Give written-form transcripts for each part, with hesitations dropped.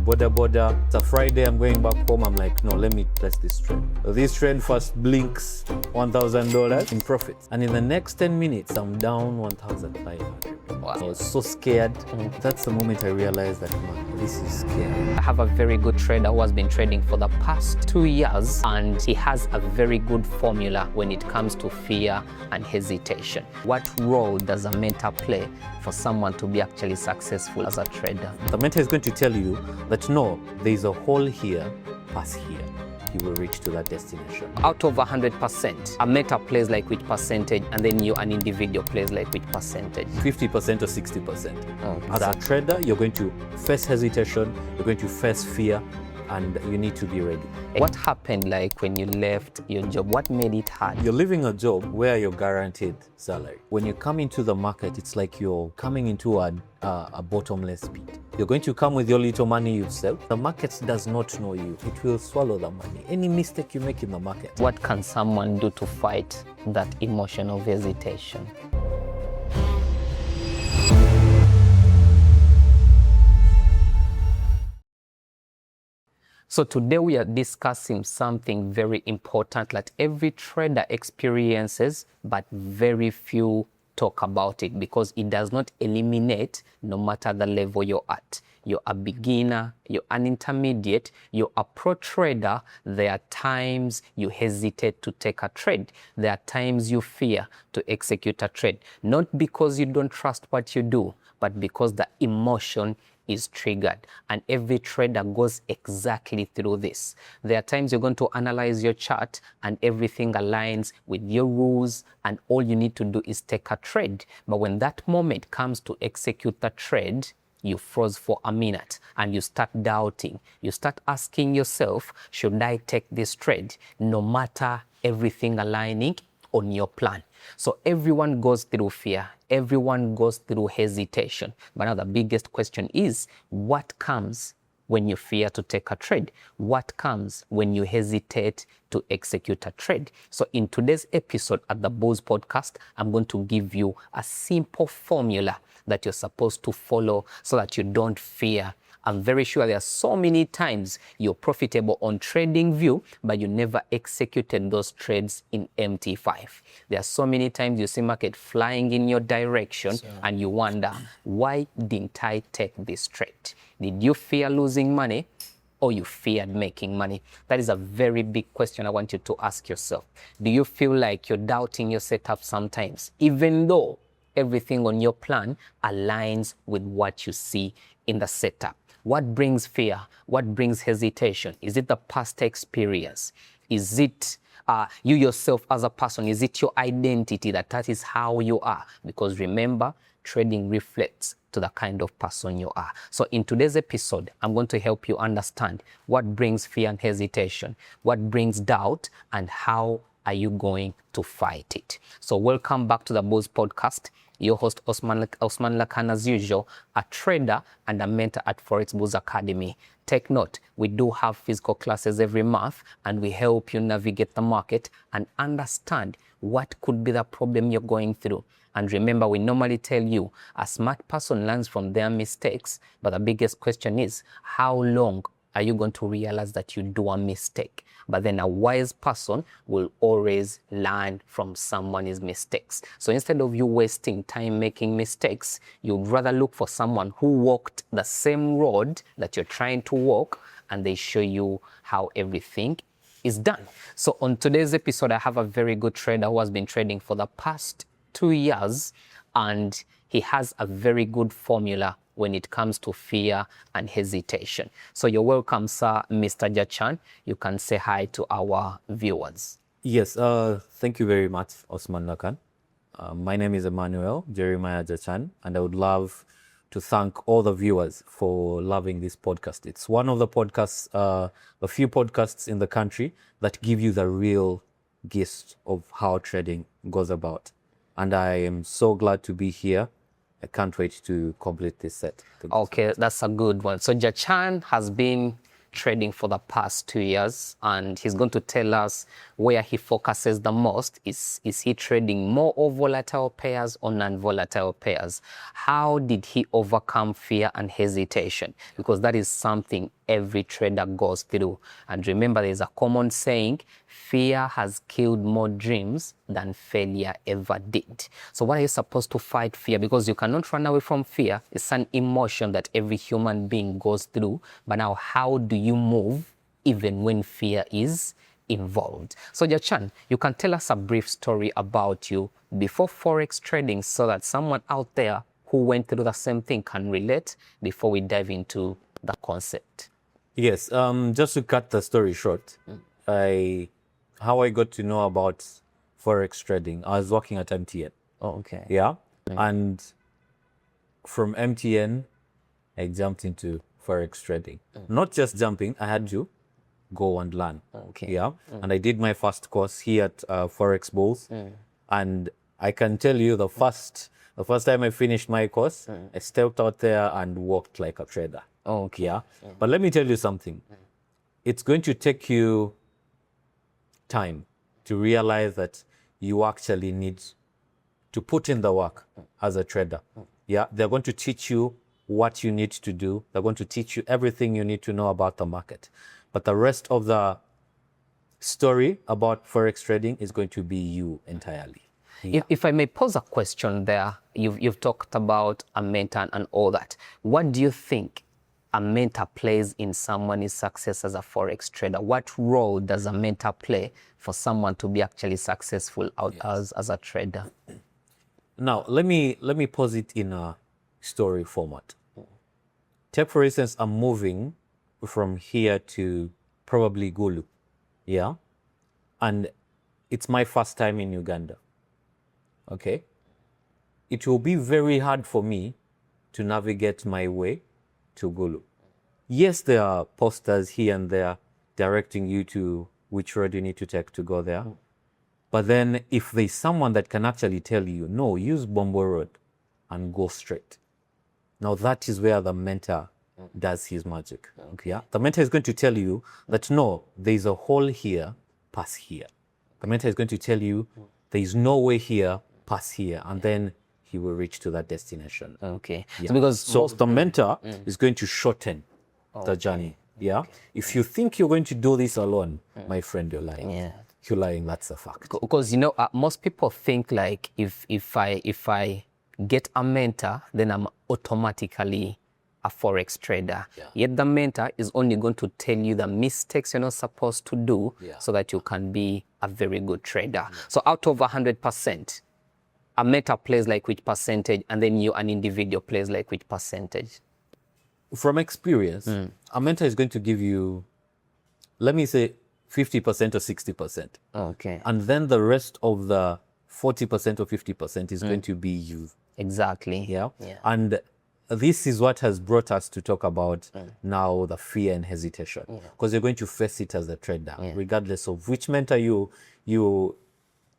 border. It's a Friday, I'm going back home. I'm like, no, let me test this trade. This trade first blinks $1,000 in profits. And in the next 10 minutes, I'm down 1,500. Wow. I was so scared. That's the moment I realized that, man, this is scary. I have a very good trader who has been trading for the past 2 years, and he has a very good formula when it comes to fear and hesitation. What role does a mentor play for someone to be actually successful as a trader? The mentor is going to tell you that no, there is a hole here, pass here. You will reach to that destination. Out of 100%, a mentor plays like which percentage, and then you, an individual, plays like which percentage? 50% or 60%. Oh, As a trader, you're going to face hesitation, you're going to face fear, and you need to be ready. What happened like when you left your job? What made it hard? You're living a job where you're guaranteed salary. When you come into the market, it's like you're coming into a bottomless pit. You're going to come with your little money you've saved. The market does not know you. It will swallow the money. Any mistake you make in the market. What can someone do to fight that emotion of hesitation? So today we are discussing something very important that every trader experiences, but very few talk about it because it does not eliminate no matter the level you're at. You're a beginner, you're an intermediate, you're a pro trader. There are times you hesitate to take a trade. There are times you fear to execute a trade. Not because you don't trust what you do, but because the emotion is triggered, and every trader goes exactly through this. There are times you're going to analyze your chart and everything aligns with your rules and all you need to do is take a trade. But when that moment comes to execute the trade, you froze for a minute and you start doubting. You start asking yourself, should I take this trade? No matter everything aligning on your plan. So everyone goes through fear. Everyone goes through hesitation. But now the biggest question is, what comes when you fear to take a trade? What comes when you hesitate to execute a trade? So in today's episode at the Bulls Podcast, I'm going to give you a simple formula that you're supposed to follow so that you don't fear. I'm very sure there are so many times you're profitable on TradingView, but you never executed those trades in MT5. There are so many times you see market flying in your direction and you wonder, why didn't I take this trade? Did you fear losing money or you feared making money? That is a very big question I want you to ask yourself. Do you feel like you're doubting your setup sometimes, even though everything on your plan aligns with what you see in the setup? What brings fear? What brings hesitation? Is it the past experience? Is it you yourself as a person? Is it your identity that is how you are? Because remember, trading reflects to the kind of person you are. So in today's episode, I'm going to help you understand what brings fear and hesitation, what brings doubt, and how are you going to fight it. So welcome back to the Bulls Podcast. Your host, Osman Lakan, as usual, a trader and a mentor at Forex Bulls Academy. Take note, we do have physical classes every month and we help you navigate the market and understand what could be the problem you're going through. And remember, we normally tell you a smart person learns from their mistakes, but the biggest question is, how long are you going to realize that you do a mistake? But then a wise person will always learn from someone's mistakes. So instead of you wasting time making mistakes, you'd rather look for someone who walked the same road that you're trying to walk, and they show you how everything is done. So on today's episode, I have a very good trader who has been trading for the past 2 years, and he has a very good formula when it comes to fear and hesitation. So you're welcome, sir, Mr. Jachan. You can say hi to our viewers. Yes, thank you very much, Osman Lakan. My name is Emmanuel Jeremiah Jachan, and I would love to thank all the viewers for loving this podcast. It's one of the podcasts, a few podcasts in the country that give you the real gist of how trading goes about. And I am so glad to be here. I can't wait to complete this set. Okay, that's a good one. So Jachan has been trading for the past 2 years, and he's going to tell us where he focuses the most is he trading more or volatile pairs or non-volatile pairs? How did he overcome fear and hesitation? Because that is something every trader goes through. And remember, there's a common saying, fear has killed more dreams than failure ever did. So what are you supposed to fight fear? Because you cannot run away from fear. It's an emotion that every human being goes through. But now, how do you move even when fear is involved? So Jachan, you can tell us a brief story about you before Forex trading so that someone out there who went through the same thing can relate before we dive into the concept. Yes, just to cut the story short, how I got to know about Forex trading, I was working at MTN. Oh, okay. Yeah. And from MTN, I jumped into Forex trading. Not just jumping, I had to go and learn. Okay. Yeah. And I did my first course here at Forex Bulls. And I can tell you the first time I finished my course, I stepped out there and walked like a trader. Okay. Yeah. But let me tell you something. It's going to take you time to realize that you actually need to put in the work as a trader. Yeah. They're going to teach you what you need to do. They're going to teach you everything you need to know about the market. But the rest of the story about Forex trading is going to be you entirely. Yeah. If I may pose a question there, you've talked about a mentor and all that. What do you think a mentor plays in someone's success as a Forex trader? What role does a mentor play for someone to be actually successful as a trader? Now, let me pose it in a story format. Take, for instance, I'm moving from here to probably Gulu. Yeah. And it's my first time in Uganda. Okay. It will be very hard for me to navigate my way to Gulu. Yes, there are posters here and there directing you to which road you need to take to go there. But then if there's someone that can actually tell you, no, use Bombo Road and go straight. Now that is where the mentor does his magic. Okay, yeah? The mentor is going to tell you that no, there's a hole here, pass here. The mentor is going to tell you there is no way here, pass here, and then he will reach to that destination. Okay. Yeah. So the mentor is going to shorten the journey. Yeah. If you think you're going to do this alone, my friend, you're lying. Yeah. You're lying. That's a fact. Because most people think like if I get a mentor, then I'm automatically a Forex trader. Yeah. Yet the mentor is only going to tell you the mistakes you're not supposed to do Yeah. so that you can be a very good trader. So out of 100%, a mentor plays like which percentage, and then you, an individual, plays like which percentage? From experience, a mentor is going to give you, let me say, 50% or 60%. Okay. And then the rest of the 40% or 50% is going to be you. Exactly. Yeah. Yeah. And this is what has brought us to talk about now the fear and hesitation. Because you're going to face it as a trader, regardless of which mentor you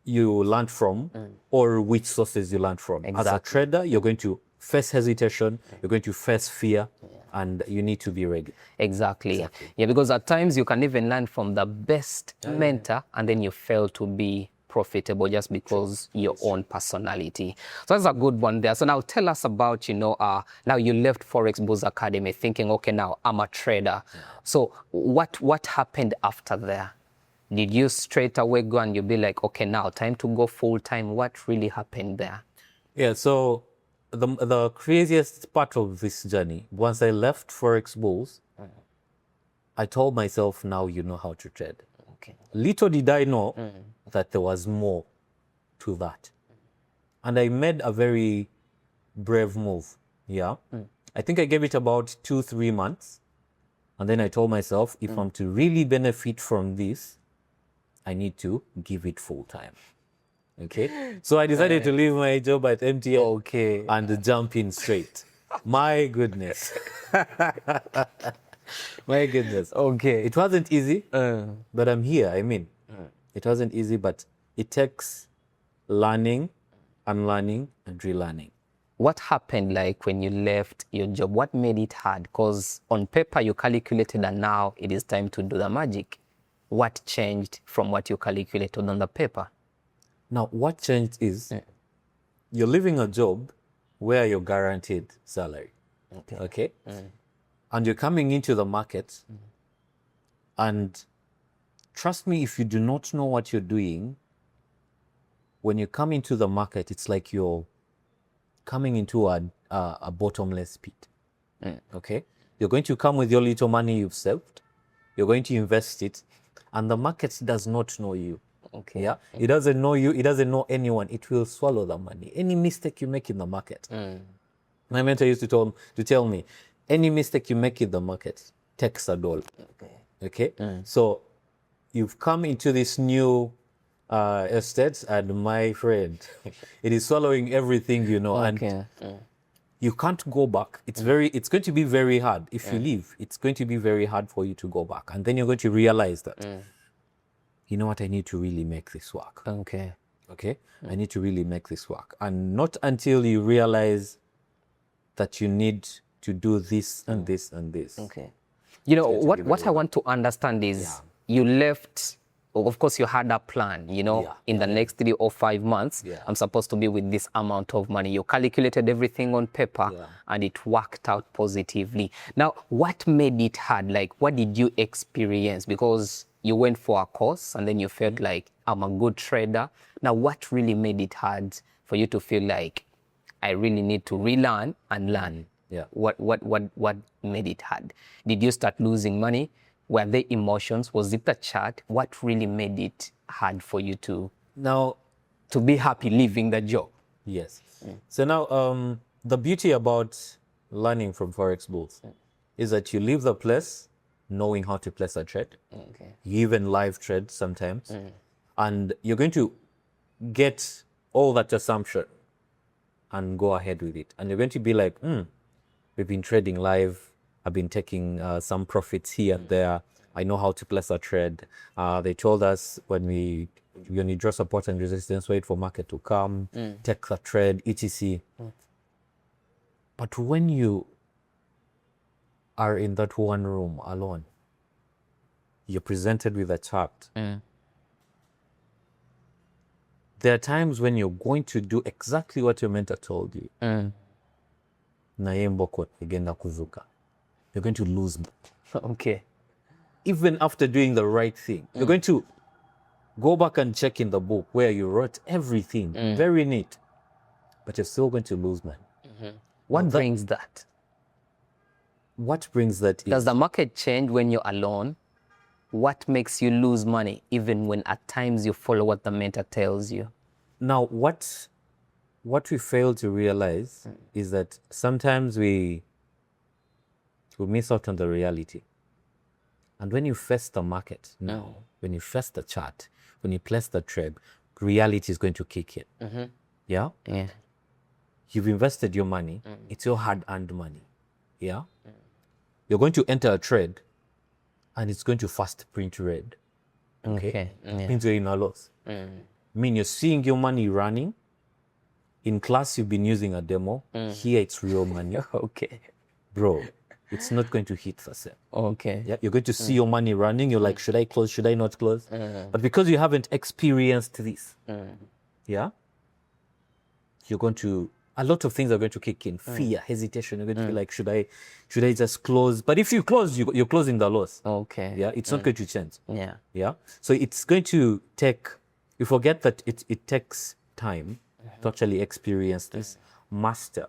learn from or which sources you learn from. Exactly. As a trader, you're going to face hesitation, you're going to face fear, and you need to be ready. Exactly. Yeah, because at times you can even learn from the best mentor and then you fail to be profitable just because your own personality. So that's a good one there. So now tell us about, now you left Forex Bulls Academy thinking, okay, now I'm a trader. So what happened after there? Did you straight away go and you be like, okay, now time to go full time? What really happened there? Yeah, so the craziest part of this journey, once I left Forex Bulls, I told myself, now you know how to trade. Okay. Little did I know that there was more to that. And I made a very brave move. Yeah. I think I gave it about 2-3 months. And then I told myself, if I'm to really benefit from this, I need to give it full time. Okay. So I decided to leave my job at MTN and jump in straight. My goodness. My goodness. Okay. It wasn't easy, but I'm here. I mean, it wasn't easy, but it takes learning, unlearning, and relearning. What happened like when you left your job? What made it hard? Because on paper you calculated and now it is time to do the magic. What changed from what you calculated on the paper? Now, what changed is you're leaving a job where you're guaranteed salary. Okay? And you're coming into the market, and trust me, if you do not know what you're doing, when you come into the market, it's like you're coming into a bottomless pit. Okay? You're going to come with your little money you've saved. You're going to invest it, and the market does not know you. Okay. Yeah, it doesn't know you. It doesn't know anyone. It will swallow the money. Any mistake you make in the market. My mentor used to tell me, any mistake you make in the market takes a dollar. Okay. So you've come into this new estate, and my friend, it is swallowing everything, and you can't go back. It's going to be very hard. If you leave, it's going to be very hard for you to go back. And then you're going to realize that, you know what, I need to really make this work. Okay. I need to really make this work. And not until you realize that you need to do this and this and this. Okay. What I want to understand is you left, of course you had a plan, in the next 3 or 5 months, I'm supposed to be with this amount of money. You calculated everything on paper and it worked out positively. Now, what made it hard? Like, what did you experience? Because you went for a course and then you felt like, I'm a good trader. Now, what really made it hard for you to feel like, I really need to relearn and learn? What made it hard? Did you start losing money? Were there emotions? Was it the chart? What really made it hard for you to be happy leaving the job? Yes. So now, the beauty about learning from Forex Bulls is that you leave the place knowing how to place a trade. You even live trade sometimes. And you're going to get all that assumption and go ahead with it. And you're going to be like, we've been trading live. I've been taking some profits here and there. I know how to place a trade. They told us when you draw support and resistance, wait for market to come, take the trade, etc. But when you are in that one room alone, you're presented with a chart. There are times when you're going to do exactly what your mentor told you. You're going to lose. Okay. Even after doing the right thing, you're going to go back and check in the book where you wrote everything, very neat, but you're still going to lose money. What brings that? What brings that is... Does the market change when you're alone? What makes you lose money, even when at times you follow what the mentor tells you? Now, what we fail to realize is that sometimes we miss out on the reality. And when you face the market now, when you face the chart, when you place the trade, reality is going to kick in. Yeah? You've invested your money. It's your hard-earned money. Yeah? You're going to enter a trade, and it's going to fast print red. Okay? It means you're in a loss. I mean, you're seeing your money running. In class, you've been using a demo. Here, it's real money. Okay. Bro, it's not going to hit the same. Okay. Yeah, you're going to see your money running. You're like, should I close? Should I not close? But because you haven't experienced this, yeah, you're going to... A lot of things are going to kick in. Fear, hesitation. You're going to be like, should I just close? But if you close, you're closing the loss. Okay. Yeah, it's not going to change. Yeah. Yeah. So it's going to take... You forget that it takes time to actually experience this, master,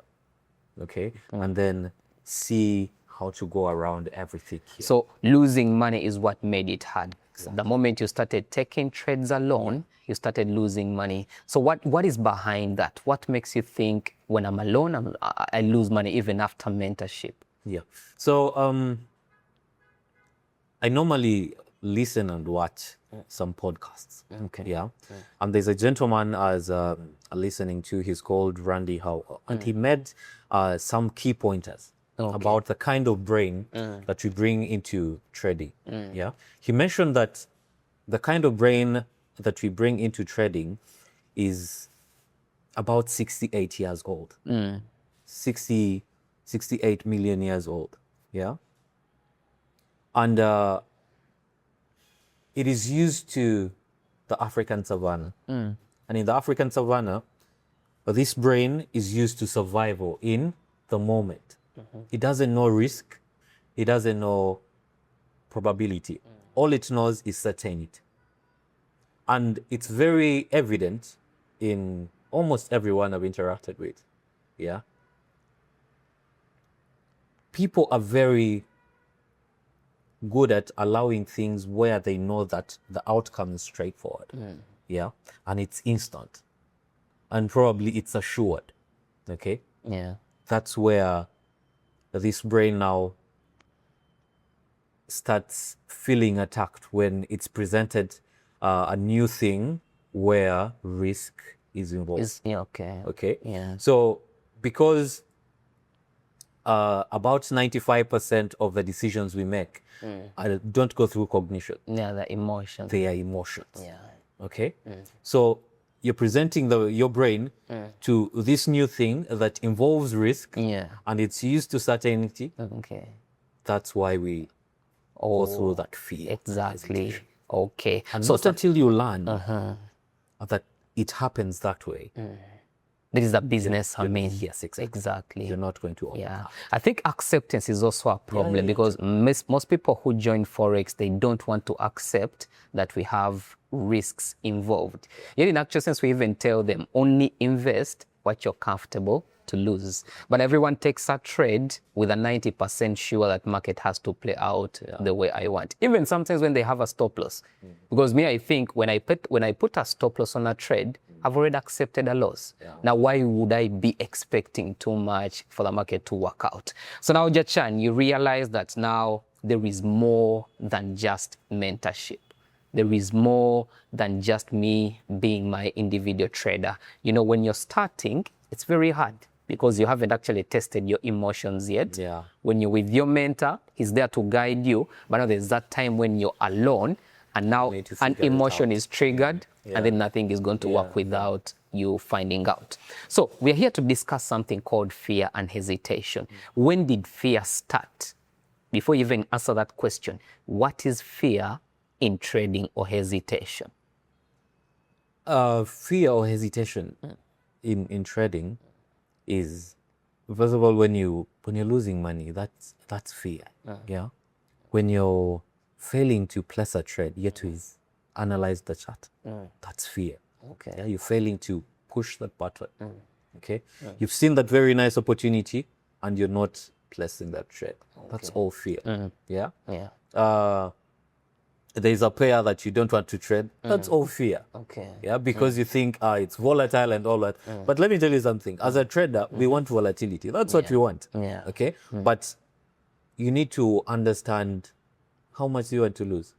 okay, and then see how to go around everything here. So losing money is what made it hard. The moment you started taking trades alone, you started losing money. So what is behind that? What makes you think, when I'm alone, I lose money even after mentorship? Yeah. So I normally listen and watch some podcasts. Okay. Yeah. And there's a gentleman I was listening to. He's called Randy Howe, and he made some key pointers about the kind of brain that we bring into trading. Yeah. He mentioned that the kind of brain that we bring into trading is about 68 years old. 68 million years old. Yeah. And it is used to the African savannah. And in the African savannah, this brain is used to survival in the moment. It doesn't know risk. It doesn't know probability. All it knows is certainty. And it's very evident in almost everyone I've interacted with. Yeah. People are very good at allowing things where they know that the outcome is straightforward. Yeah. And it's instant. And probably it's assured. Okay. Yeah. That's where this brain now starts feeling attacked when it's presented a new thing where risk is involved. Okay. Okay. Yeah. So because about 95% of the decisions we make don't go through cognition. Yeah, the emotion. They are emotions. Yeah. Okay. So you're presenting your brain to this new thing that involves risk. Yeah. And it's used to certainty. Okay. That's why we go through that fear. Exactly. hesitation. Okay. And So not until you learn that it happens that way. there is a business, Yes, exactly. Exactly. You're not going to open Yeah, up. I think acceptance is also a problem because most people who join Forex, they don't want to accept that we have risks involved. Yet in actual sense, we even tell them only invest what you're comfortable to lose. But everyone takes a trade with a 90% sure that market has to play out the way I want. Even sometimes when they have a stop loss. Because me, I think when I put a stop loss on a trade, I've already accepted a loss. Now, why would I be expecting too much for the market to work out? So now, Jachan, you realize that now there is more than just mentorship. There is more than just me being my individual trader. You know, when you're starting, it's very hard because you haven't actually tested your emotions yet. Yeah. When you're with your mentor, he's there to guide you. But now there's that time when you're alone and now need to an figure it emotion out. is triggered and then nothing is going to work without you finding out. So we're here to discuss something called fear and hesitation. When did fear start? Before you even answer that question, what is fear in trading or hesitation? Fear or hesitation in trading is, first of all, when you're losing money, that's fear. Yeah. When you're failing to place a trade, yet to analyze the chart, that's fear. Okay. Yeah, you're failing to push that button. Okay. You've seen that very nice opportunity and you're not placing that trade. That's all fear. Yeah. Yeah. There's a pair that you don't want to trade. That's all fear. Okay. Yeah, because you think it's volatile and all that. But let me tell you something. As a trader, we want volatility. That's what we want. Yeah. Okay. But you need to understand how much you want to lose.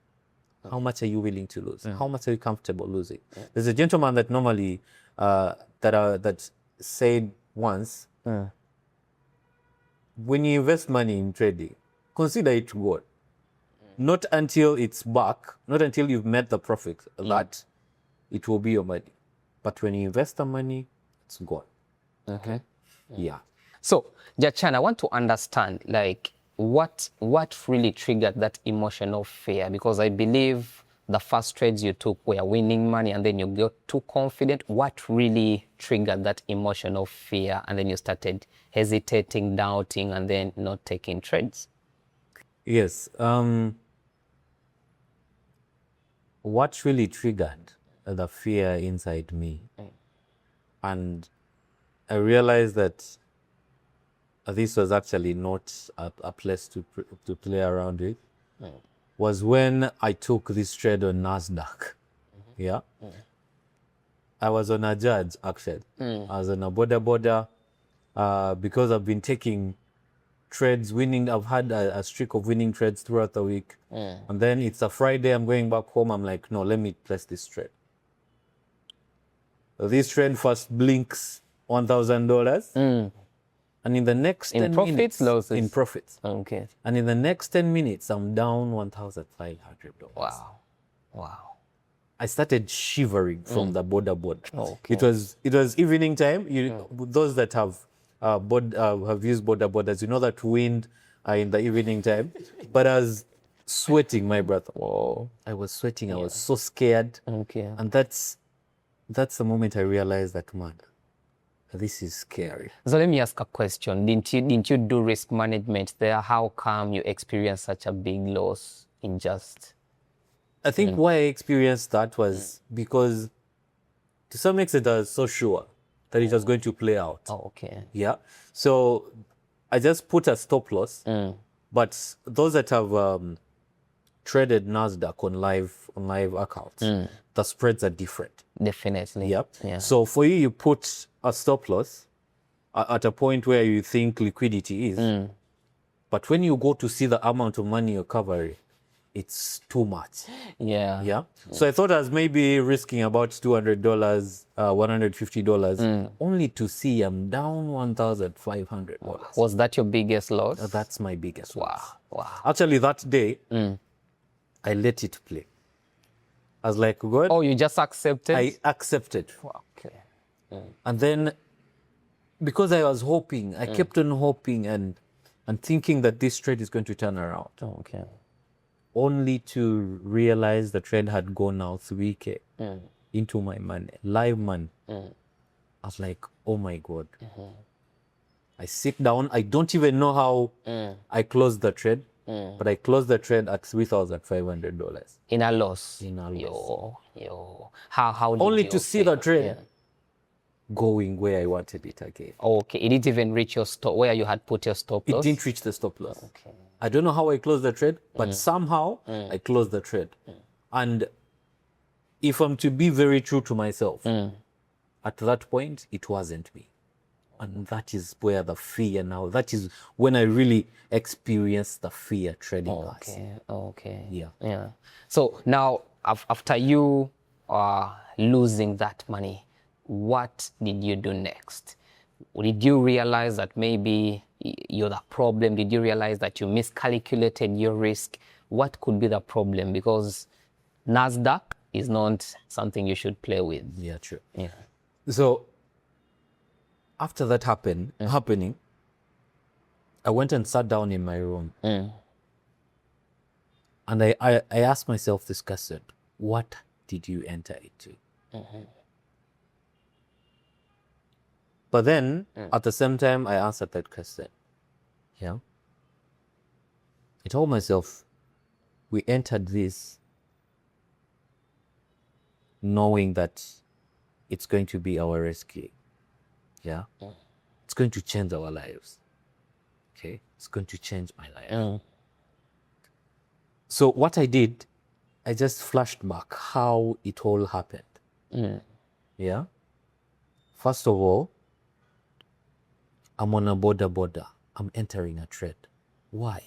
How much are you willing to lose? How much are you comfortable losing? There's a gentleman that normally that said once, when you invest money in trading, consider it God. Not until it's back, not until you've made the profit, that it will be your money. But when you invest the money, it's gone. Okay? Yeah. So, Jachan, I want to understand, like, what really triggered that emotional fear? Because I believe the first trades you took were winning money and then you got too confident. What really triggered that emotional fear and then you started hesitating, doubting, and then not taking trades? Yes. What really triggered the fear inside me, and I realized that this was actually not a place to play around with, was when I took this trade on NASDAQ. Yeah. I was on a judge, actually. I was on a border, because I've been taking trades, winning. I've had a streak of winning trades throughout the week. And then it's a Friday, I'm going back home. I'm like, no, let me place this trade. This trade first blinks $1,000. And in the next 10 profits, minutes, losses? in profits. Okay. And in the next 10 minutes, I'm down $1,500. Wow. I started shivering from the border. Okay. It was evening time. Those that have used borders, you know that wind in the evening time. But as sweating, my brother. Whoa. I was sweating. I was so scared. Okay. And that's the moment I realized that, man, this is scary. So let me ask a question. Didn't you do risk management there? How come you experienced such a big loss in just? I think why I experienced that was because to some extent I was so sure that it was going to play out. Oh, okay. Yeah. So I just put a stop loss. But those that have traded NASDAQ on live accounts, the spreads are different. Definitely. Yep. Yeah. So for you, you put a stop loss at a point where you think liquidity is. But when you go to see the amount of money you're covering, it's too much. Yeah. Yeah. So I thought I was maybe risking about $200, $150, only to see I'm down $1,500. Was that your biggest loss? That's my biggest loss. Wow. Actually, that day, I let it play. I was like, God, Oh, you just accepted? I accepted. Okay. And then, because I was hoping, I kept on hoping and thinking that this trade is going to turn around. Oh, okay. Only to realize the trade had gone now 3K into my money, live money. I was like, oh my God. I sit down. I don't even know how I closed the trade, but I closed the trade at $3,500. In a loss? In a loss. Yo. How did Only you to see the feel? trade going where I wanted it again. Okay. It didn't even reach your stop, where you had put your stop It loss? didn't reach the stop loss. Okay. I don't know how I closed the trade, but somehow I closed the trade. And if I'm to be very true to myself, at that point, it wasn't me. And that is where the fear now, that is when I really experienced the fear trading us. Okay. Yeah. Yeah. So now, after you losing that money, what did you do next? Did you realize that maybe you're the problem? Did you realize that you miscalculated your risk? What could be the problem? Because NASDAQ is not something you should play with. Yeah, true. Yeah. So after that happening, I went and sat down in my room. And I asked myself this question: what did you enter into? But then, at the same time, I answered that question. Yeah. I told myself, we entered this knowing that it's going to be our rescue. Yeah. It's going to change our lives. Okay. It's going to change my life. So what I did, I just flashed back how it all happened. Yeah. First of all, I'm on a border. I'm entering a trade. Why?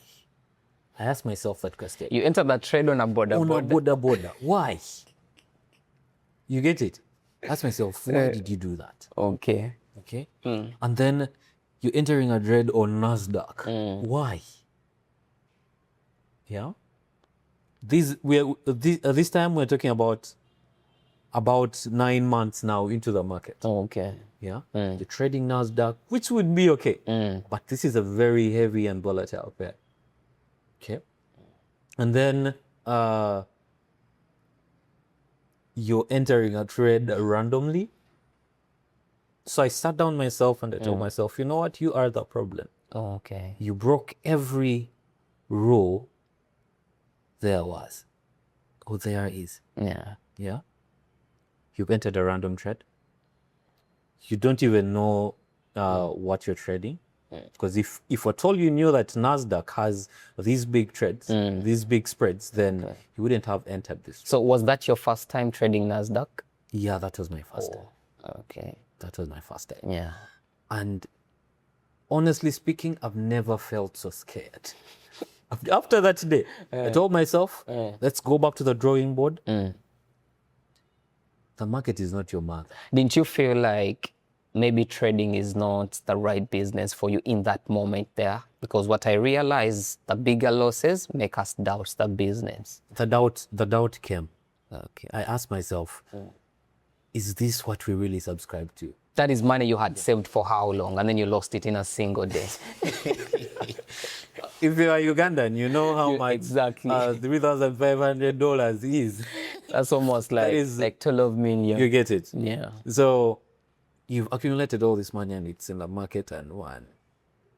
I asked myself that question. You entered that trade on a border. On a border. Why? You get it? Ask myself, why did you do that? Okay. Okay. And then you're entering a trade on NASDAQ. Why? Yeah. This time we're talking about 9 months now into the market. Okay. Yeah. You're trading NASDAQ, which would be okay. But this is a very heavy and volatile pair. Okay. And then you're entering a trade randomly. So I sat down myself and I told myself, you know what? You are the problem. Okay. You broke every rule there was. Or there is. Yeah. Yeah. You've entered a random trade. You don't even know what you're trading. Because if at all you knew that NASDAQ has these big trades, these big spreads, then you wouldn't have entered this. So was that your first time trading NASDAQ? Yeah, that was my first time. Okay. That was my first time. Yeah. And honestly speaking, I've never felt so scared. After that day, I told myself, let's go back to the drawing board. The market is not your mother. Didn't you feel like maybe trading is not the right business for you in that moment there? Because what I realized, the bigger losses make us doubt the business. The doubt came. Okay. I asked myself, is this what we really subscribe to? That is money you had saved for how long, and then you lost it in a single day. If you are Ugandan, you know how much exactly. $3,500 is. That's almost like, like 12 million. You get it? Yeah. So you've accumulated all this money and it's in the market, and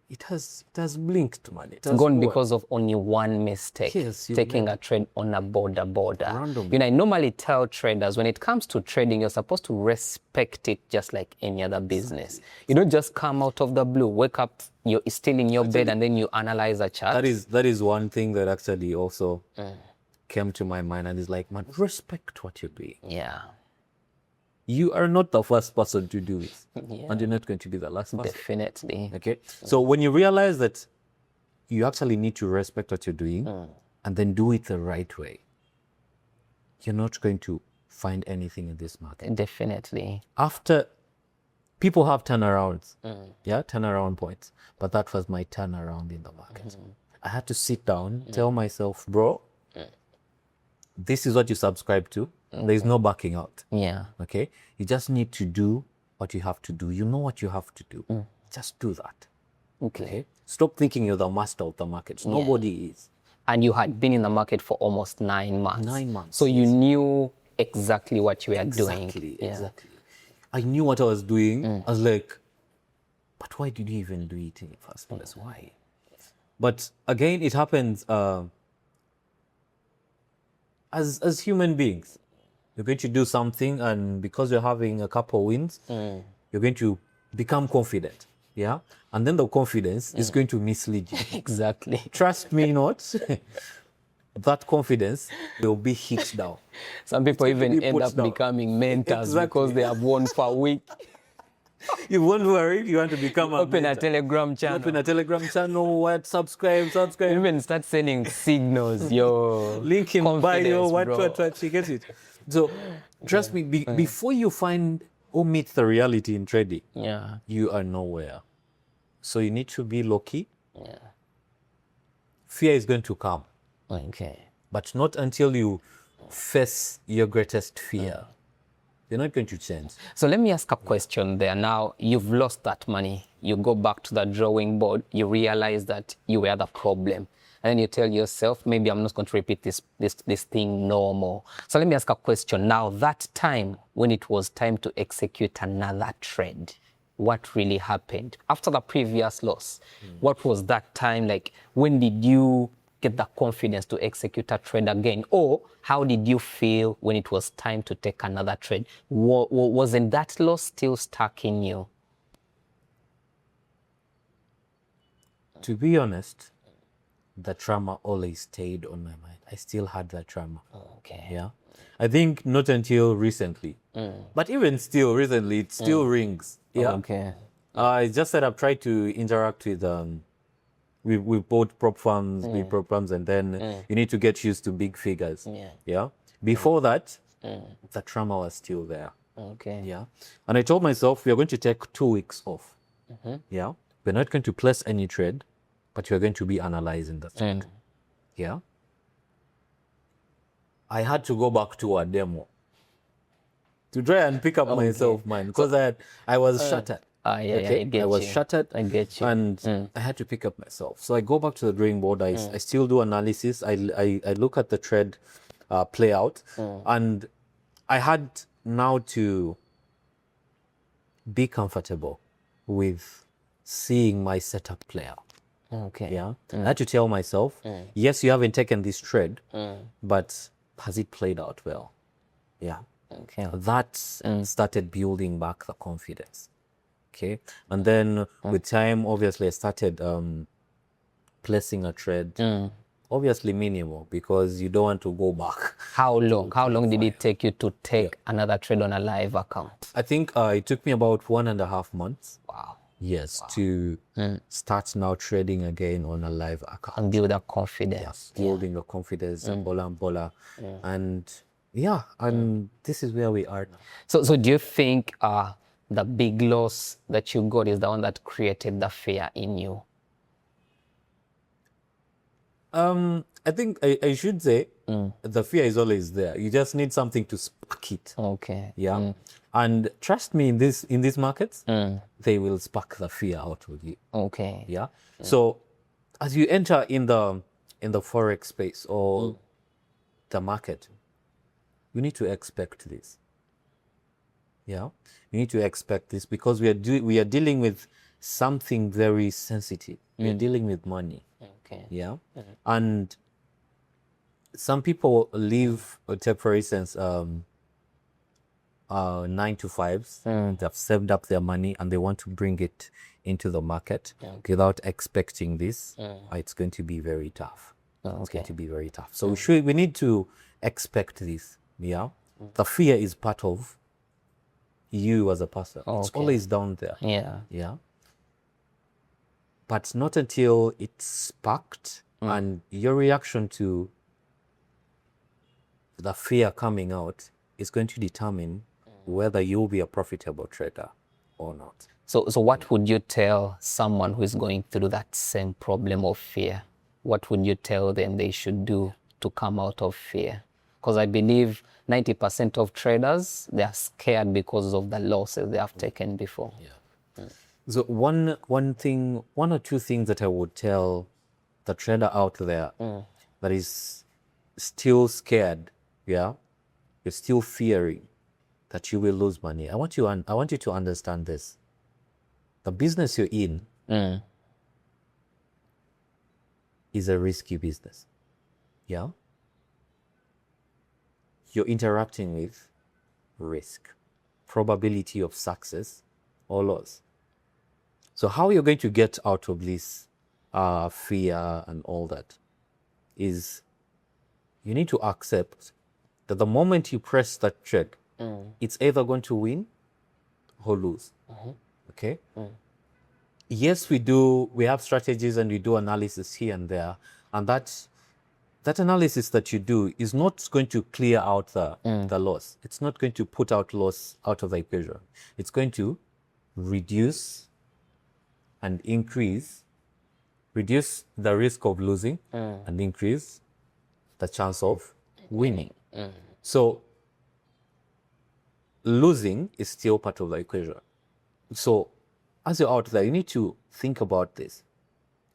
it has blinked money. It has Gone because of only one mistake. Yes, taking a trade on a border. Random. You know, I normally tell traders, when it comes to trading, you're supposed to respect it just like any other business. You don't just come out of the blue, wake up, you're still in your bed, and then you analyze a chart. That is one thing that actually also came to my mind, and is like, man, respect what you're doing. Yeah. You are not the first person to do it, and you're not going to be the last person. Definitely. Okay, so when you realize that you actually need to respect what you're doing and then do it the right way, you're not going to find anything in this market. Definitely. After, people have turnarounds, turnaround points, but that was my turnaround in the market. I had to sit down, tell myself, bro, this is what you subscribe to. There's no backing out. Yeah. Okay, you just need to do what you have to do. You know what you have to do. Just do that. Okay. Stop thinking you're the master of the market. Nobody is. And you had been in the market for almost 9 months. 9 months. So you knew exactly what you were doing. Exactly. I knew what I was doing. I was like, but why did you even do it in the first place? Why? But again, it happens as human beings. You're going to do something, and because you're having a couple wins, you're going to become confident. Yeah? And then the confidence is going to mislead you. Exactly. Trust me not, that confidence will be hit down. Some people even end up becoming mentors because they have won for a week. You won't worry, you want to become Open a Telegram channel. Open a Telegram channel, what, subscribe. Even start sending signals, yo. Link in bio, what, you get it. So, trust me, before you find or meet the reality in trading, you are nowhere. So you need to be lucky. Yeah. Fear is going to come. Okay. But not until you face your greatest fear. You're not going to change. So let me ask a question there. Now, you've lost that money. You go back to the drawing board. You realize that you were the problem. And then you tell yourself, maybe I'm not going to repeat this thing no more. So let me ask a question. Now, that time when it was time to execute another trade, what really happened? After the previous loss, what was that time like? When did you get the confidence to execute a trade again? Or how did you feel when it was time to take another trade? Wasn't that loss still stuck in you? To be honest, the trauma always stayed on my mind. I still had that trauma. Okay. Yeah. I think not until recently. But even still, recently, it still rings. Yeah. Okay. I just said I've tried to interact with both prop firms, big prop firms, and then you need to get used to big figures. Yeah. Before that, the trauma was still there. Okay. Yeah. And I told myself, we are going to take 2 weeks off. Yeah. We're not going to place any trade, but we're going to be analyzing the trade. Yeah. I had to go back to a demo to try and pick up myself, man, because I was shattered. I was shattered. I get you. And I had to pick up myself. So I go back to the drawing board. I still do analysis. I look at the trade play out. And I had now to be comfortable with seeing my setup play out. Okay. Yeah. I had to tell myself, yes, you haven't taken this trade, but has it played out well? Yeah. Okay. That started building back the confidence. Okay. And then with time, obviously, I started placing a trade. Obviously minimal, because you don't want to go back. How long? How long did it take you to take another trade on a live account? I think it took me about 1.5 months. Wow. Yes, to start now trading again on a live account. And build that confidence. Yes, building the confidence, bola. And yeah, and this is where we are now. So do you think the big loss that you got is the one that created the fear in you? I think I should say the fear is always there. You just need something to spark it. Okay. Yeah. And trust me, in these markets, they will spark the fear out of you. Okay. Yeah. So as you enter in the forex space or the market, you need to expect this. Yeah. You need to expect this because we are dealing with something very sensitive. We are dealing with money. Okay. Yeah. And some people live, take for instance, 9 to 5s. They've saved up their money and they want to bring it into the market without expecting this. It's going to be very tough. It's going to be very tough. So we need to expect this. Yeah. The fear is part of you as a person. It's always down there. Yeah. Yeah. But not until it's sparked and your reaction to the fear coming out is going to determine whether you'll be a profitable trader or not. So what would you tell someone who is going through that same problem of fear? What would you tell them they should do to come out of fear? Because I believe 90% of traders, they are scared because of the losses they have taken before. Yeah. So one or two things that I would tell the trader out there that is still scared, yeah, you're still fearing that you will lose money. I want you to understand this. The business you're in is a risky business. Yeah. You're interacting with risk, probability of success or loss. So how you're going to get out of this fear and all that is you need to accept that the moment you press that trade, it's either going to win or lose. Okay? Yes, we have strategies and we do analysis here and there, and that analysis that you do is not going to clear out the loss. It's not going to put out loss out of the equation. It's going to reduce and reduce the risk of losing and increase the chance of winning. So losing is still part of the equation. So as you're out there, you need to think about this,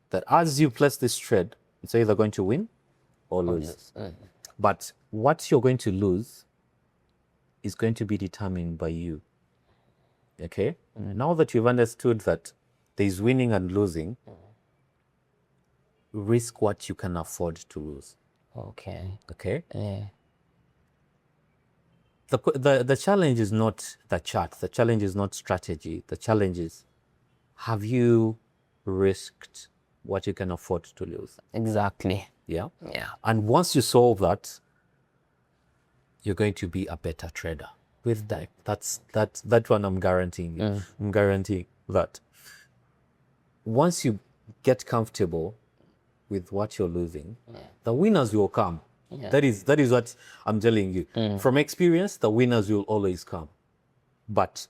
that as you place this trade, it's either going to win or lose. But what you're going to lose is going to be determined by you. Okay? Now that you've understood that there's winning and losing, risk what you can afford to lose. Okay. Okay? Yeah. The challenge is not the chart. The challenge is not strategy. The challenge is, have you risked what you can afford to lose? Exactly. Yeah? Yeah. And once you solve that, you're going to be a better trader. With that, that one I'm guaranteeing you. I'm guaranteeing that. Once you get comfortable with what you're losing, the winners will come. Yeah. That is what I'm telling you. From experience, the winners will always come. But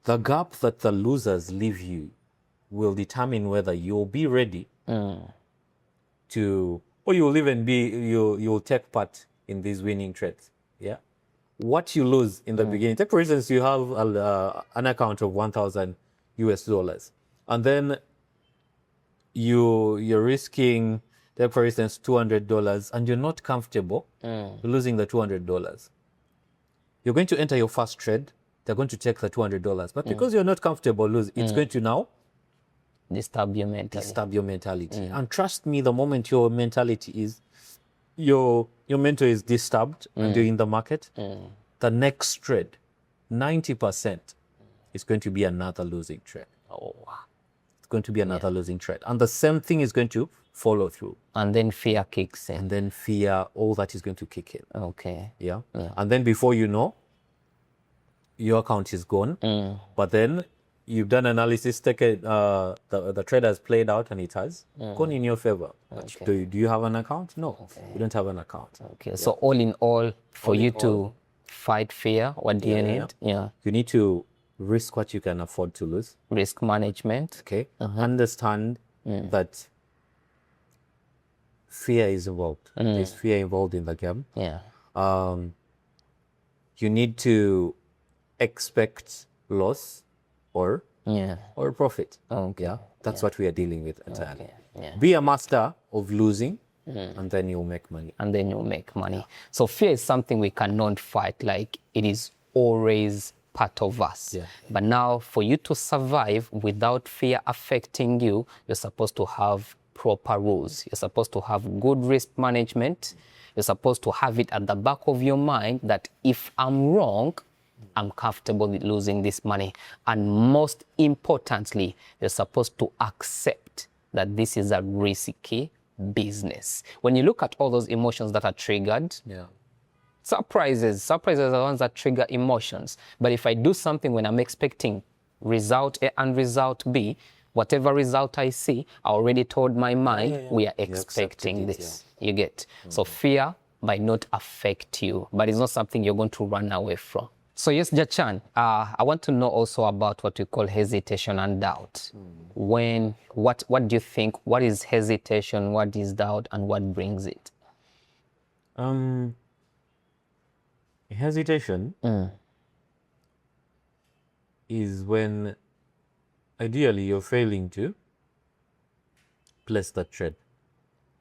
the gap that the losers leave you will determine whether you'll be ready to, or you'll even be, you'll take part in these winning trades. Yeah. What you lose in the beginning, take for instance, you have an account of $1,000, and then you're risking, take for instance, $200, and you're not comfortable losing the $200. You're going to enter your first trade. They're going to take the $200, but because you're not comfortable losing, it's going to now Disturb your mentality. And trust me, the moment your mentality is, your mental is disturbed and you're in the market, the next trade, 90% is going to be another losing trade. Oh, wow. It's going to be another losing trade. And the same thing is going to follow through. And then fear kicks in. And then fear, all that is going to kick in. Okay. Yeah. And then before you know, your account is gone. But then you've done analysis, the trade has played out and it has gone in your favor. Okay. Do you have an account? No, you don't have an account. Okay. So all in all, for you to fight fear, what do you need? Yeah. You need to risk what you can afford to lose. Risk management. Okay. Understand that fear is involved. There's fear involved in the game. Yeah. You need to expect loss or Yeah. profit. Okay. Yeah, that's what we are dealing with entirely. Okay. Yeah. Be a master of losing, and then you'll make money. And then you'll make money. So fear is something we cannot fight. Like, it is always part of us. Yeah. But now, for you to survive without fear affecting you, you're supposed to have proper rules. You're supposed to have good risk management. You're supposed to have it at the back of your mind that if I'm wrong, I'm comfortable with losing this money. And most importantly, you're supposed to accept that this is a risky business. When you look at all those emotions that are triggered, Yeah. surprises are the ones that trigger emotions. But if I do something when I'm expecting result A and result B, whatever result I see, I already told my mind we are expecting accepted it, this. You get? So fear might not affect you, but it's not something you're going to run away from. So yes, Jachan, I want to know also about what we call hesitation and doubt. What do you think? What is hesitation? What is doubt? And what brings it? Hesitation is when ideally you're failing to place that trade.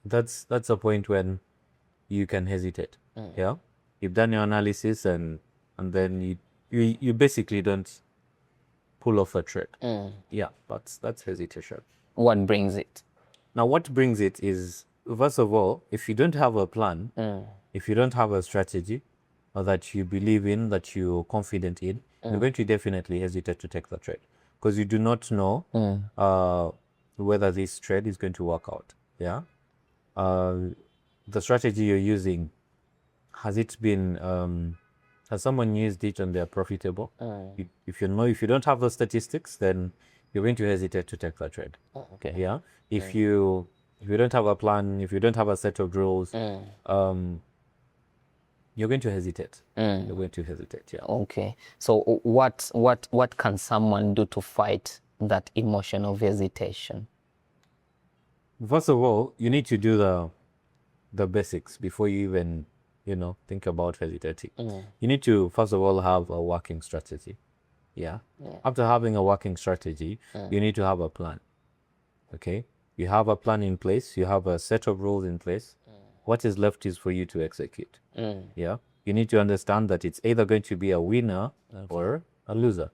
That's a point when you can hesitate. Yeah, you've done your analysis and then you basically don't pull off a trade. Yeah, that's hesitation. What brings it? Now, what brings it is, first of all, if you don't have a plan, if you don't have a strategy or that you believe in, that you're confident in, you're going to definitely hesitate to take the trade because you do not know whether this trade is going to work out. Yeah. The strategy you're using, has it been, has someone used it and they're profitable? If you don't have the statistics, then you're going to hesitate to take that trade. Okay. Yeah. If you don't have a plan, if you don't have a set of rules, you're going to hesitate. You're going to hesitate. Yeah. Okay. So what can someone do to fight that emotion of hesitation? First of all, you need to do the basics before you even think about hesitating. You need to first of all have a working strategy. Yeah. After having a working strategy, you need to have a plan. Okay. You have a plan in place. You have a set of rules in place. What is left is for you to execute. Yeah. You need to understand that it's either going to be a winner or a loser.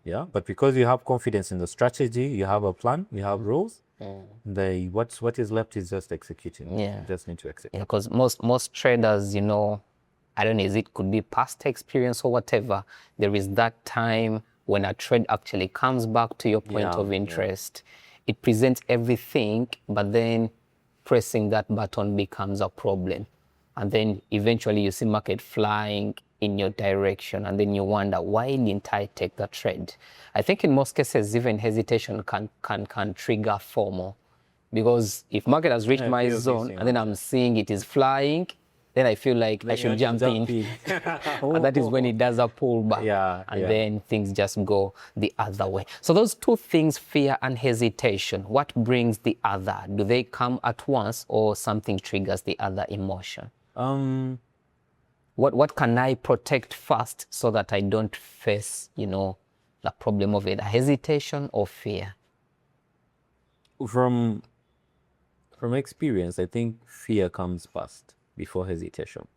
Yeah. But because you have confidence in the strategy, you have a plan, you have rules. What is left is just executing. Yeah. You just need to execute. Yeah, because most traders, I don't know, it could be past experience or whatever. There is that time when a trade actually comes back to your point of interest. It presents everything, but then pressing that button becomes a problem. And then eventually you see market flying in your direction, and then you wonder, why didn't I take the trade? I think in most cases, even hesitation can trigger FOMO. Because if market has reached my zone and then I'm seeing it is flying, then I feel like I should jump in. And that is when it does a pullback. Then things just go the other way. So those two things, fear and hesitation, what brings the other? Do they come at once or something triggers the other emotion? What can I protect first so that I don't face, the problem of either hesitation or fear? From experience, I think fear comes first before hesitation.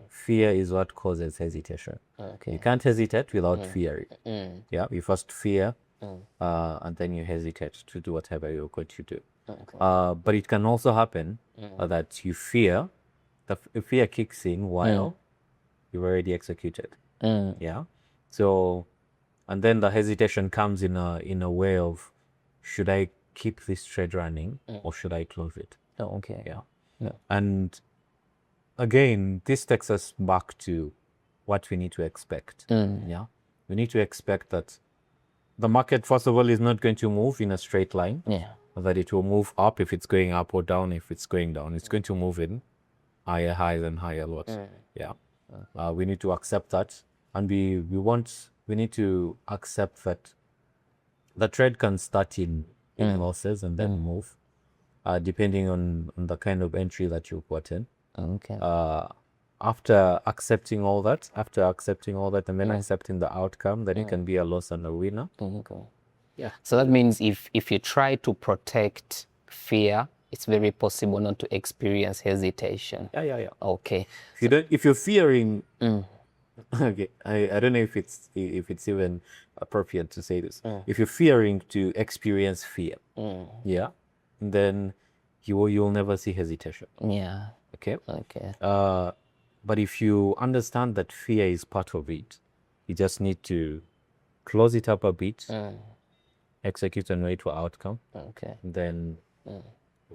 Fear is what causes hesitation. Okay. You can't hesitate without fearing. Yeah, you first fear, and then you hesitate to do whatever you're going to do. But it can also happen that you fear, the fear kicks in while you've already executed. Yeah. So, and then the hesitation comes in a way of, should I keep this trade running or should I close it? Okay. Yeah. And again, this takes us back to what we need to expect. Yeah. We need to expect that the market, first of all, is not going to move in a straight line. Yeah. That it will move up if it's going up or down if it's going down. It's going to move in higher highs and higher lows. Yeah. We need to accept that, and we need to accept that the trade can start in losses and then move. depending on the kind of entry that you put in. Okay. After accepting all that, and then accepting the outcome, then it can be a loss and a winner. Okay. Yeah. So that means if you try to protect fear, it's very possible not to experience hesitation. Yeah. Okay. If you're fearing, okay, I don't know if it's even appropriate to say this. If you're fearing to experience fear, yeah, then you'll never see hesitation. Yeah. Okay. Okay. But if you understand that fear is part of it, you just need to close it up a bit, execute and wait for outcome, Okay. then we're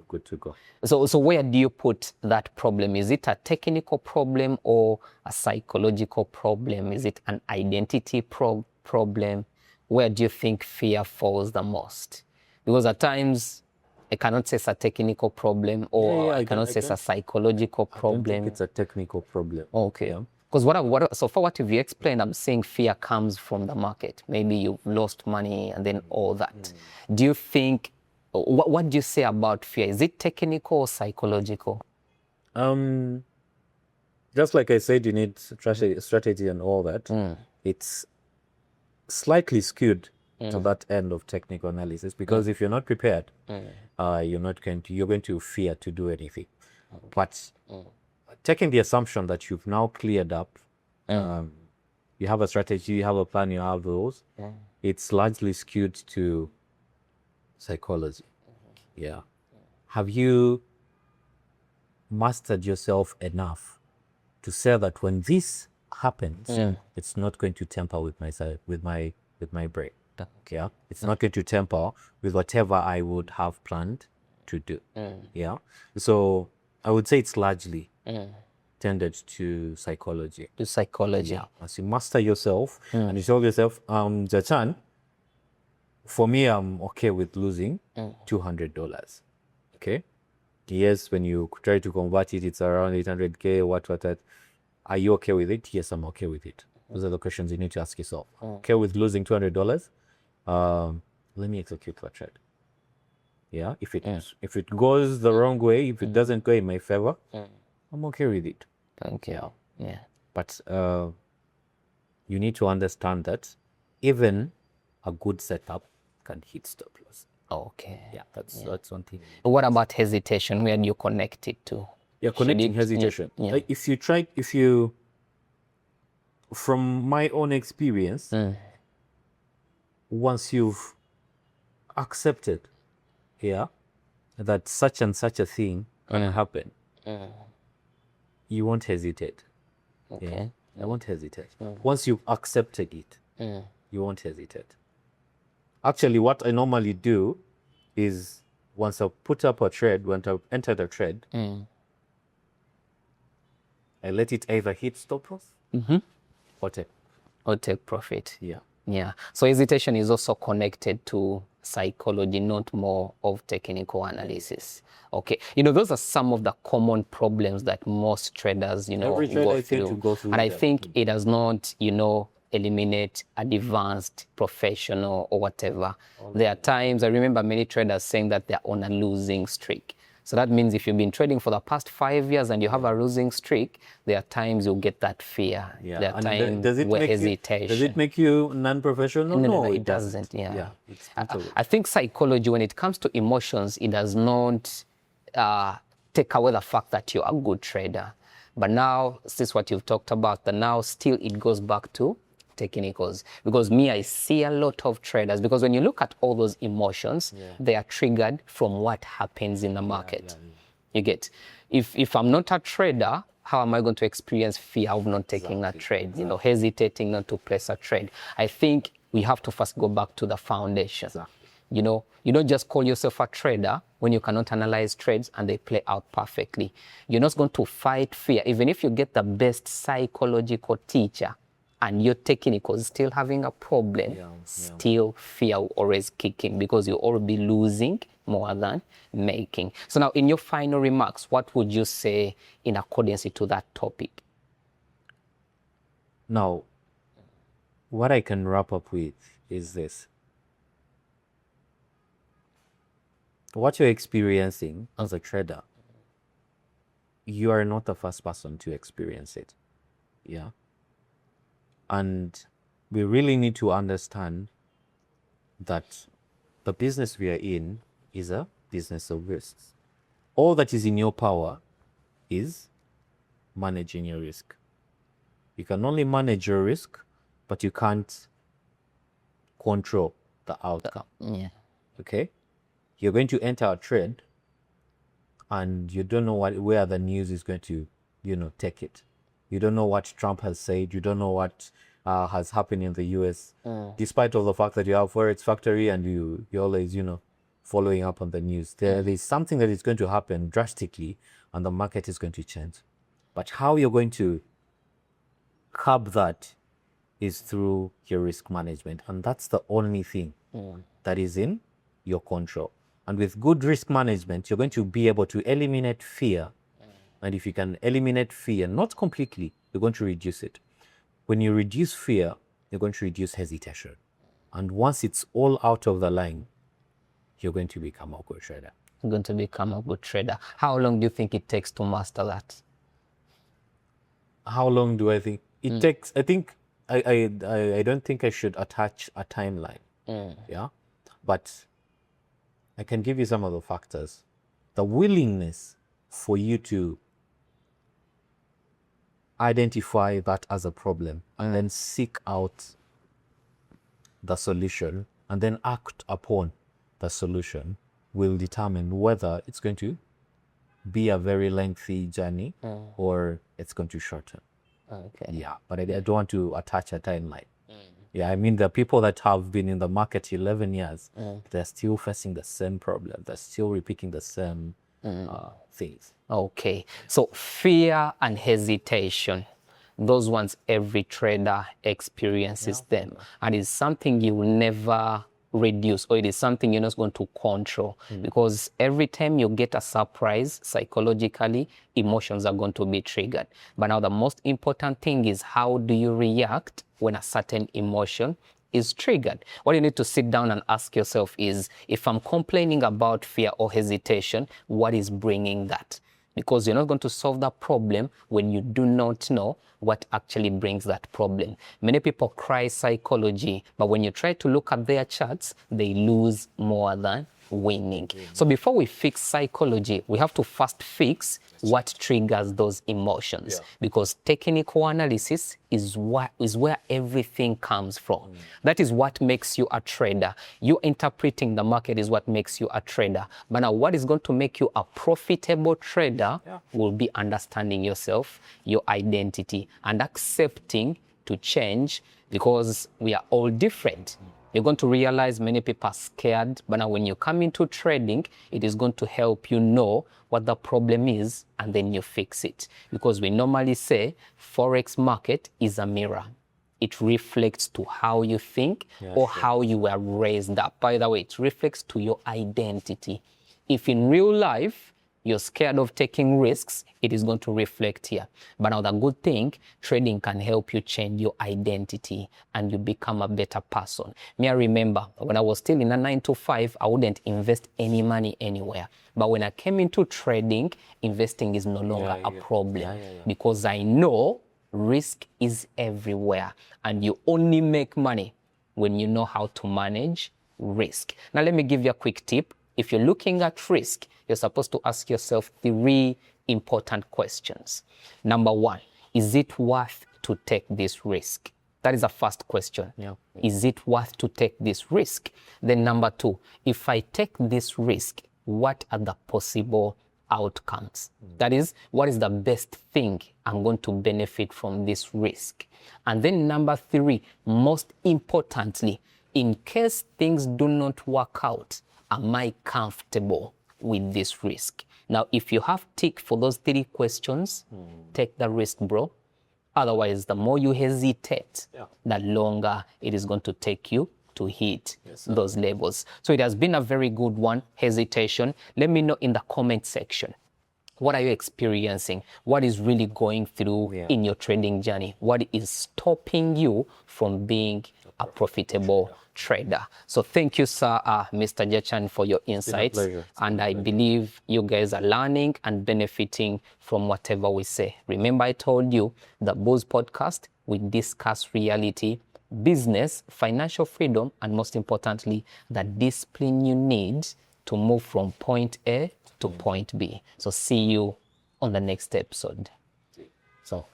good to go. So where do you put that problem? Is it a technical problem or a psychological problem? Is it an identity problem? Where do you think fear falls the most? Because at times I cannot say it's a technical problem, or I cannot say it's a psychological I don't problem. think it's a technical problem. Okay. Yeah. Because so far what you've explained, I'm saying fear comes from the market. Maybe you've lost money and then all that. Do you think, what do you say about fear? Is it technical or psychological? Just like I said, you need strategy and all that. It's slightly skewed to that end of technical analysis, because if you're not prepared, you're going to fear to do anything. But taking the assumption that you've now cleared up, you have a strategy, you have a plan, you have those, it's largely skewed to psychology. Yeah. Have you mastered yourself enough to say that when this happens, it's not going to tamper with my brain? Yeah, it's not going to tamper with whatever I would have planned to do. Yeah, so I would say it's largely tended to psychology. To psychology. Yeah, as you master yourself and you tell yourself, Jachan, for me, I'm okay with losing $200. Okay. Yes, when you try to convert it, it's around 800K. What? Are you okay with it? Yes, I'm okay with it. Those are the questions you need to ask yourself. Okay with losing $200? Let me execute the trade. Yeah, if it goes the wrong way, if it doesn't go in my favor, I'm okay with it. Okay. Yeah. But you need to understand that even a good setup can hit stop loss. Okay. Yeah, that's one thing. What about hesitation? Where do you connect it to? Yeah, connecting hesitation. Yeah. Like from my own experience, once you've accepted, that such and such a thing gonna happen, you won't hesitate. Okay. I won't hesitate. Once you've accepted it, you won't hesitate. Actually, what I normally do is, once I put up a trade, when I enter the trade, I let it either hit stop loss or take profit. Yeah. Yeah. So hesitation is also connected to psychology, not more of technical analysis. Okay. Those are some of the common problems that most traders, Every trader go tend to through. go through And I them. think it does not, eliminate advanced professional or whatever. There are times, I remember many traders saying that they're on a losing streak. So that means if you've been trading for the past 5 years and you have a losing streak, there are times you'll get that fear. Yeah. There are And times where hesitation. Does it make you non-professional? No, it doesn't. Yeah. Yeah. It's totally. I think psychology, when it comes to emotions, it does not take away the fact that you're a good trader. But now, this is what you've talked about, that now still it goes back to technicals. Because I see a lot of traders, because when you look at all those emotions, they are triggered from what happens in the market. You get, if I'm not a trader, how am I going to experience fear of not taking a trade, hesitating not to place a trade? I think we have to first go back to the foundation. You don't just call yourself a trader when you cannot analyze trades and they play out perfectly. You're not going to fight fear. Even if you get the best psychological teacher and your technical is still having a problem, still fear will always kick in, because you'll already be losing more than making. So now, in your final remarks, what would you say in accordance to that topic? Now, what I can wrap up with is this. what you're experiencing as a trader, you are not the first person to experience it. Yeah. And we really need to understand that the business we are in is a business of risks. All that is in your power is managing your risk. You can only manage your risk, but you can't control the outcome. Yeah. Okay? You're going to enter a trade and you don't know where the news is going to, take it. You don't know what Trump has said. You don't know what has happened in the US. Despite all the fact that you have Forex Factory and you're always, following up on the news. There is something that is going to happen drastically and the market is going to change. But how you're going to curb that is through your risk management. And that's the only thing that is in your control. And with good risk management, you're going to be able to eliminate fear. And if you can eliminate fear, not completely, you're going to reduce it. When you reduce fear, you're going to reduce hesitation. And once it's all out of the line, you're going to become a good trader. You're going to become a good trader. How long do you think it takes to master that? How long do I think it takes? I think I don't think I should attach a timeline. Yeah, but I can give you some of the factors. The willingness for you to identify that as a problem and then seek out the solution and then act upon the solution will determine whether it's going to be a very lengthy journey or it's going to shorten. Okay. Yeah, but I don't want to attach a timeline. Yeah, I mean, the people that have been in the market 11 years, they're still facing the same problem. They're still repeating the same things. Okay. So fear and hesitation, those ones every trader experiences them. And it's something you will never reduce, or it is something you're not going to control, because every time you get a surprise, psychologically, emotions are going to be triggered. But now the most important thing is, how do you react when a certain emotion is triggered? What you need to sit down and ask yourself is, if I'm complaining about fear or hesitation, what is bringing that? Because you're not going to solve that problem when you do not know what actually brings that problem. Many people cry psychology, but when you try to look at their charts, they lose more than winning. So before we fix psychology, we have to first fix what triggers those emotions. Because technical analysis is where everything comes from. That is what makes you a trader. You interpreting the market is what makes you a trader. But now what is going to make you a profitable trader will be understanding yourself, your identity, and accepting to change, because we are all different. You're going to realize many people are scared, but now when you come into trading, it is going to help you know what the problem is, and then you fix it. Because we normally say Forex market is a mirror. It reflects to how you think or how you were raised up. By the way, it reflects to your identity. If in real life, you're scared of taking risks, it is going to reflect here. But now the good thing, trading can help you change your identity and you become a better person. Me, I remember when I was still in a 9-to-5, I wouldn't invest any money anywhere. But when I came into trading, investing is no longer a problem because I know risk is everywhere and you only make money when you know how to manage risk. Now, let me give you a quick tip. If you're looking at risk, you're supposed to ask yourself 3 important questions. Number 1, is it worth to take this risk? That is the first question. Is it worth to take this risk? Then number 2, if I take this risk, what are the possible outcomes? That is, what is the best thing I'm going to benefit from this risk? And then number 3, most importantly, in case things do not work out, am I comfortable with this risk? Now, if you have tick for those 3 questions, take the risk, bro. Otherwise, the more you hesitate, the longer it is going to take you to hit those levels. So it has been a very good one, hesitation. Let me know in the comment section. What are you experiencing? What is really going through in your trading journey? What is stopping you from being a profitable trader. So thank you, sir, Mr. Jachan, for your insights. pleasure. And I believe you guys are learning and benefiting from whatever we say. Remember, I told you the Booz podcast, we discuss reality, business, financial freedom, and most importantly, the discipline you need to move from point A to point B. So see you on the next episode. So